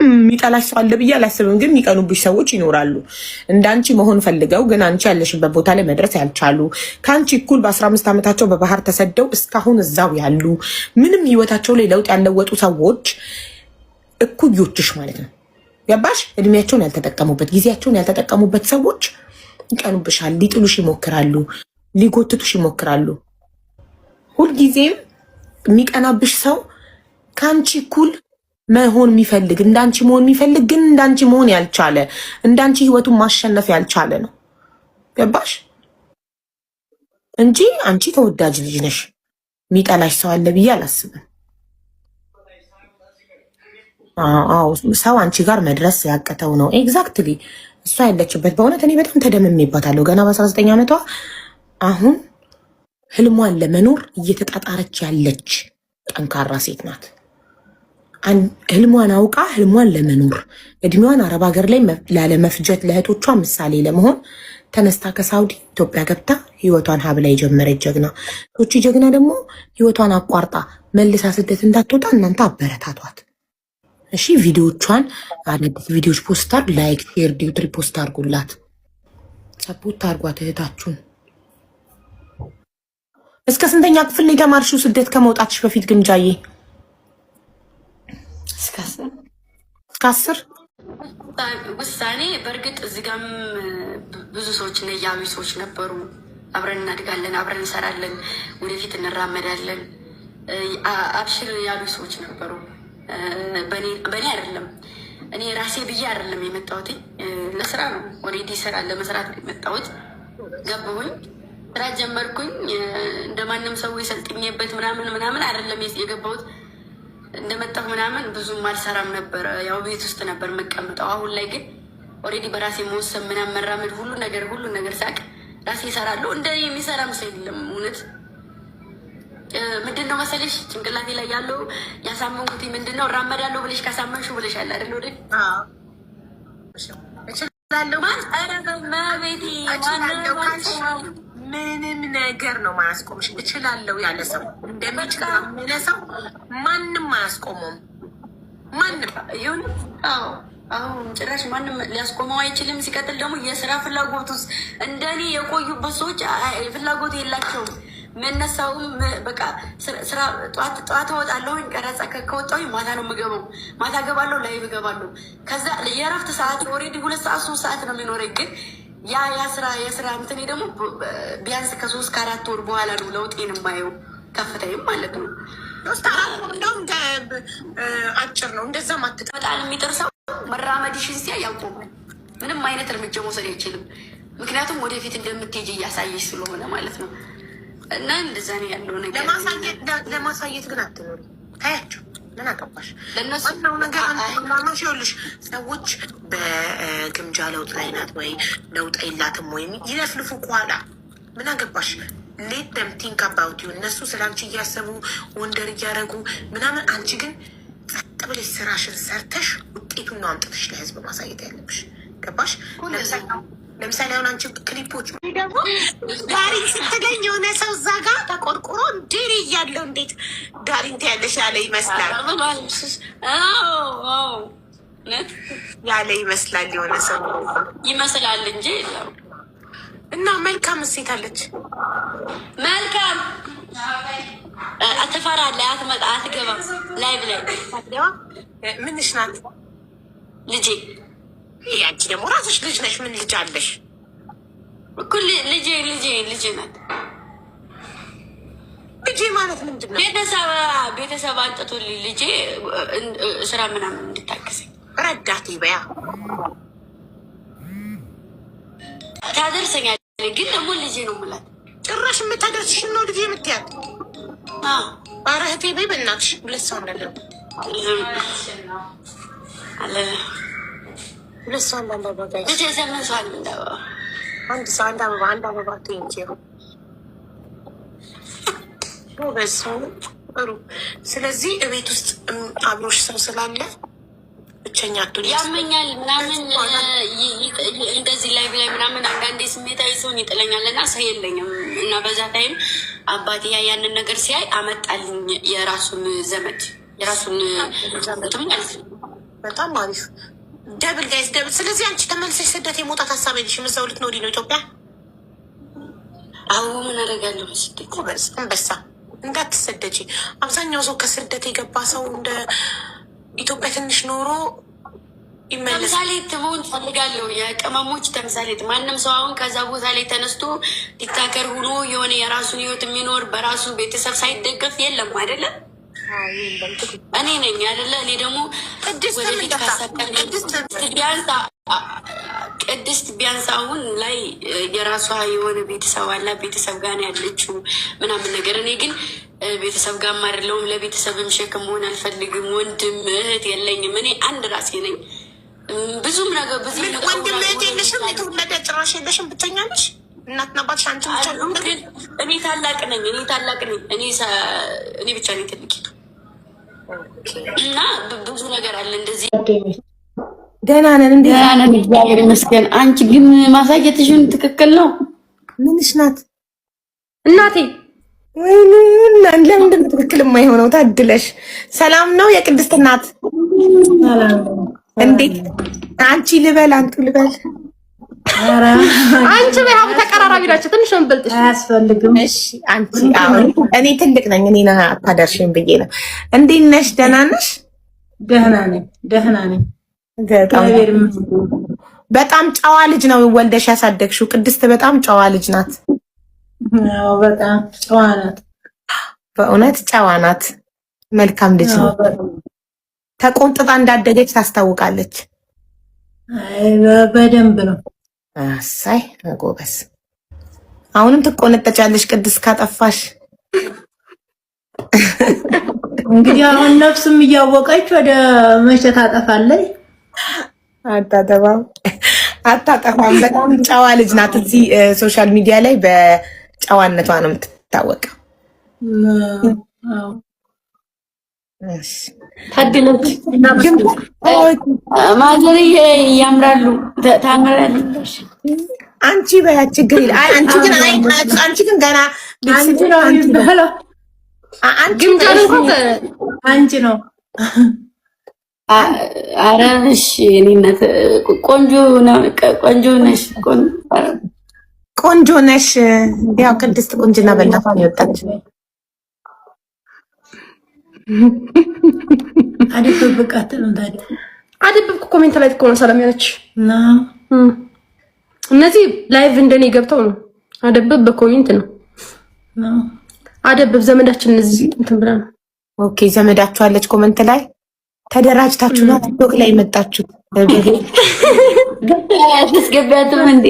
የሚጠላሽ ሰው አለ ብዬ አላስብም። ግን የሚቀኑብሽ ሰዎች ይኖራሉ። እንዳንቺ መሆን ፈልገው ግን አንቺ ያለሽበት ቦታ ላይ መድረስ ያልቻሉ ከአንቺ እኩል በ15 ዓመታቸው በባህር ተሰደው እስካሁን እዛው ያሉ ምንም ህይወታቸው ላይ ለውጥ ያለወጡ ሰዎች እኩዮችሽ ማለት ነው። ገባሽ? እድሜያቸውን ያልተጠቀሙበት ጊዜያቸውን ያልተጠቀሙበት ሰዎች ይቀኑብሻል፣ ሊጥሉሽ ይሞክራሉ፣ ሊጎትቱሽ ይሞክራሉ። ሁልጊዜም የሚቀናብሽ ሰው ከአንቺ እኩል መሆን የሚፈልግ እንዳንቺ መሆን የሚፈልግ ግን እንዳንቺ መሆን ያልቻለ እንዳንቺ ህይወቱን ማሸነፍ ያልቻለ ነው። ገባሽ? እንጂ አንቺ ተወዳጅ ልጅ ነሽ። የሚጠላሽ ሰው አለ ብዬ አላስብም። አዎ ሰው አንቺ ጋር መድረስ ያቀተው ነው። ኤግዛክትሊ እሷ ያለችበት በእውነት እኔ በጣም ተደምሜባታለሁ። ገና በ19 ዓመቷ አሁን ህልሟን ለመኖር እየተጣጣረች ያለች ጠንካራ ሴት ናት። ህልሟን አውቃ ህልሟን ለመኖር እድሜዋን አረብ ሀገር ላይ ላለመፍጀት ለእህቶቿ ምሳሌ ለመሆን ተነስታ ከሳውዲ ኢትዮጵያ ገብታ ህይወቷን ሀብላ የጀመረች ጀግና። ሶቺ ጀግና ደግሞ ህይወቷን አቋርጣ መልሳ ስደት እንዳትወጣ እናንተ አበረታቷት እሺ። ቪዲዮቿን አዳዲስ ቪዲዮች ፖስታር ላይክ፣ ሼር፣ ዲዩት ሪፖስት አድርጉላት፣ ሰፖርት አድርጓት እህታችሁን። እስከ ስንተኛ ክፍል ነው የተማርሽው ስደት ከመውጣትሽ በፊት ግምጃዬ? እስከ 10 ውሳኔ። በእርግጥ እዚህ ጋም ብዙ ሰዎች እና ያሉ ሰዎች ነበሩ። አብረን እናድጋለን፣ አብረን እንሰራለን፣ ወደፊት እንራመዳለን አብሽር ያሉ ሰዎች ነበሩ። በእኔ አይደለም፣ እኔ ራሴ ብዬ አይደለም የመጣሁት፣ ለስራ ነው። ኦልሬዲ ስራ ለመስራት ነው የመጣሁት። ገባሁኝ፣ ስራ ጀመርኩኝ። እንደማንም ሰው የሰልጥኜበት ምናምን አይደለም የገባሁት። እንደመጣሁ ምናምን ብዙም አልሰራም ነበረ፣ ያው ቤት ውስጥ ነበር የምቀምጠው። አሁን ላይ ግን ኦልሬዲ በራሴ መወሰን ምናምን መራመድ ሁሉ ነገር ሳቅ ራሴ እሰራለሁ። እንደ የሚሰራም ሰው የለም እውነት። ምንድን ነው መሰለሽ ጭንቅላቴ ላይ ያለው ያሳመንኩት ምንድን ነው፣ እራመዳለሁ ብለሽ ካሳመንሽው ብለሻል አይደል? ወደ ምንም ነገር ነው ማያስቆምሽ። እችላለሁ ያለ ሰው እንደሚችል ያለ ሰው ማንም አያስቆመውም። ማንም ይሁን። አሁን ጭራሽ ማንም ሊያስቆመው አይችልም። ሲቀጥል ደግሞ የስራ ፍላጎት ውስጥ እንደኔ የቆዩበት ሰዎች ፍላጎት የላቸውም። መነሳውም በቃ ስራ ጠዋት እወጣለሁኝ፣ ቀረጻ ከወጣሁኝ ማታ ነው የምገባው። ማታ ገባለሁ፣ ላይ እገባለሁ። ከዛ የእረፍት ሰዓት ኦልሬዲ 2 ሰዓት 3 ሰዓት ነው የሚኖረኝ። ግን የስራ እንትኔ ደግሞ ቢያንስ ከ3 ከ4 ወር በኋላ ነው ለውጤን የማየው፣ ከፍታይም ማለት ነው። እንደውም አጭር ነው እንደዛ ማትቀ በጣም የሚጥር ሰው መራመድሽን ሲያ ያቆማል። ምንም አይነት እርምጃ መውሰድ አይችልም። ምክንያቱም ወደፊት እንደምትሄጂ እያሳየሽ ስለሆነ ማለት ነው። እና እንደዛ ነው ያለው ነገር። ለማሳየት ግን አትኖሪ፣ ታያቸው። ምን አገባሽ? ዋናው ነገር አንማማሽ። ይኸውልሽ ሰዎች በግምጃ ለውጥ ላይ ናት ወይ ለውጥ የላትም ወይም ይለፍልፉ ከኋላ ምን አገባሽ? ሌት ደም ቲንክ አባውት ዩ። እነሱ ስለ አንቺ እያሰቡ ወንደር እያደረጉ ምናምን፣ አንቺ ግን ጸጥ ብለሽ ስራሽን ሰርተሽ ውጤቱን ነው አምጥተሽ ለህዝብ ማሳየት ያለብሽ። ገባሽ? ለምሳሌ አሁን አንቺ ክሊፖች ደግሞ ዳሪን ስትገኝ የሆነ ሰው እዛ ጋር ተቆርቁሮ እንዲህ እያለው እንዴት ዳሪን ትያለሽ ያለ ይመስላል ያለ ይመስላል የሆነ ሰው ይመስላል እንጂ እና መልካም እሴት አለች። መልካም አትፈራለህ፣ አትመጣ፣ አትገባም። ላይ ብላይ ምንሽ ናት ልጄ? ያንቺ ደግሞ ራስሽ ልጅ ነሽ። ምን ልጅ አለሽ? እኩል ልጄ ናት። ልጄ ማለት ምንድን ነው? ቤተሰብ አንጥቶልኝ ልጄ ስራ ምናምን እንድታገዘኝ ረዳት በያ ታደርሰኛለች። ግን ደግሞ ልጄ ነው የምላት። ጭራሽ የምታደርስሽ ነው ልጄ የምትያት? ኧረ እህቴ በይ በእናትሽ። 2 ሰው እንዳለው 2 ሰው እንዳለው ባጋይ አንድ ሰው አንድ አበባ ቴንኪው በሰው ጥሩ። ስለዚህ እቤት ውስጥ አብሮሽ ሰው ስላለ ብቸኛ አትሆኝ። ያመኛል ምናምን እንደዚህ ላይ ብላይ ምናምን አንዳንዴ ስሜታዊ ሰውን ይጥለኛል እና ሰው የለኝም እና በዛ ታይም አባቴ ያንን ነገር ሲያይ አመጣልኝ የራሱን ዘመድ የራሱን በጣም አሪፍ ደብል ጋይስ ደብል። ስለዚህ አንቺ ተመልሰሽ ስደት የመውጣት ሀሳብ የለሽም? እዛው ልትኖሪ ነው ኢትዮጵያ? አዎ ምን አደርጋለሁ ስደት አንበሳ እንዳትሰደጂ። አብዛኛው ሰው ከስደት የገባ ሰው እንደ ኢትዮጵያ ትንሽ ኖሮ ይመለስ። ተምሳሌት መሆን ፈልጋለሁ፣ የቅመሞች ተምሳሌት። ማንም ሰው አሁን ከዛ ቦታ ላይ ተነስቶ ዲክታተር ሆኖ የሆነ የራሱን ህይወት የሚኖር በራሱ ቤተሰብ ሳይደገፍ የለም አይደለም። እኔ ነኝ አይደለ? እኔ ደግሞ ወደፊት ካሳቀን ቅድስት ቢያንስ አሁን ላይ የራሷ የሆነ ቤተሰብ አላ ቤተሰብ ጋር ነው ያለችው ምናምን ነገር። እኔ ግን ቤተሰብ ጋርም አይደለሁም፣ ለቤተሰብም ሸክም መሆን አልፈልግም። ወንድም እህት የለኝም። እኔ አንድ ራሴ ነኝ። ብዙም ነገር ብዙ ወንድም እህት የለሽም? የተወለደ ጭራሽ የለሽም? ብቸኛ ነሽ? እናትና አባትሽ አንቺ ብቻ? እኔ ታላቅ ነኝ። እኔ ብቻ ነኝ ትልቂቱ እና ብዙ ነገር አለ እንደዚህ። ደህና ነን። እንዴ እግዚአብሔር ይመስገን። አንቺ ግን ማሳየትሽን ትክክል ነው። ምንሽ ናት እናቴ? ለምንድን ነው ትክክል የማይሆነው? ታድለሽ። ሰላም ነው የቅድስት እናት? እንዴት አንቺ ልበል አንቱ ልበል? አንቺ በያው ተቀራራቢ ናቸው። ትንሽ ነው የምበልጥሽ። አያስፈልግም። እሺ አንቺ አሁን እኔ ትልቅ ነኝ። እኔ አታደርሽኝ ብዬ ነው። እንዴት ነሽ? ደህና ነሽ? ደህና ነኝ። በጣም ጨዋ ልጅ ነው ወልደሽ ያሳደግሽው። ቅድስት በጣም ጨዋ ልጅ ናት። አዎ በጣም ጨዋ ናት። በእውነት ጨዋ ናት። መልካም ልጅ ነው። ተቆንጥጣ እንዳደገች ታስታውቃለች። በደንብ ነው። አሳይ ጎበስ። አሁንም ትቆነጠጫለሽ ቅድስት ካጠፋሽ። እንግዲህ አሁን ነፍስም እያወቀች ወደ መቼ ታጠፋለች? አታጠፋም። በጣም ጨዋ ልጅ ናት። እዚህ ሶሻል ሚዲያ ላይ በጨዋነቷ ነው የምትታወቀው። ታድለች። ማዘርዬ ያምራሉ። ታምራለች። አንቺ በያ ችግር ይል። አንቺ ግን ገና አንቺ ነው። ኧረ እሺ እኔነት ቆንጆ ነሽ። ቆንጆ ነሽ። ያው ቅድስት ቁንጅና በእናቷ ነው የወጣች። አደብብቃት ነው ታዲያ። አደብብኩ ኮሜንት ላይ እኮ ነው ሰላም ያለች እና እነዚህ ላይቭ እንደኔ ገብተው ነው። አደብብ በኮሜንት ነው። አደብብ ዘመዳችን እዚህ እንትን ብላ ነው። ኦኬ ዘመዳችሁ አለች ኮሜንት ላይ ተደራጅታችሁ ነው ቲክቶክ ላይ መጣችሁ። ገበያ ተስገበያትም እንዴ